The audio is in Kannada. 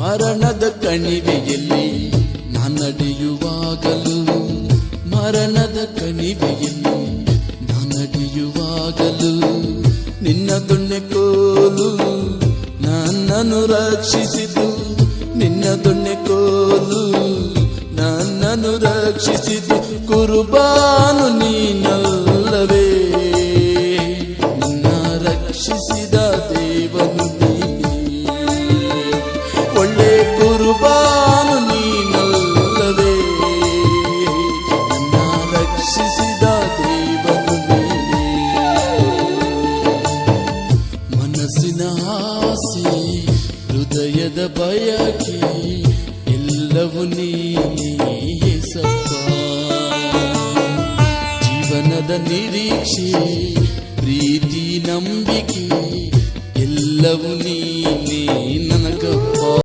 ಮರಣದ ಕಣಿವೆಯಲ್ಲಿ ನಾನಡೆಯುವಾಗಲೂ, ಮರಣದ ಕಣಿವೆಯಲ್ಲಿ ನಾನಡೆಯುವಾಗಲೂ ನಿನ್ನ ದೊಣ್ಣೆ ಕೋಲು ನನ್ನನ್ನು ರಕ್ಷಿಸಿತು, ನಿನ್ನ ದೊಣ್ಣೆ ಕೋಲು ನನ್ನನ್ನು ರಕ್ಷಿಸಿತು. ಕುರುಬಾನು ನೀನಲ್ಲವೇ, ನಿನ್ನ ರಕ್ಷಿಸಿದ ದೇವನು ನೀನೇ. ಒಳ್ಳೆ ಕುರುಬಾನು ನೀನಲ್ಲವೇ, ನನ್ನ ರಕ್ಷಿಸಿದ ದೇವನು ನೀನೇ. ಮನಸ್ಸಿನ ಆಸೆ, ಹೃದಯದ ಬಯಕೆ ಎಲ್ಲವೂ ನೀನೇ ಯೇಸಪ್ಪ. ಜೀವನದ ನಿರೀಕ್ಷೆ, ಪ್ರೀತಿ, ನಂಬಿಕೆ ಎಲ್ಲವೂ ನೀ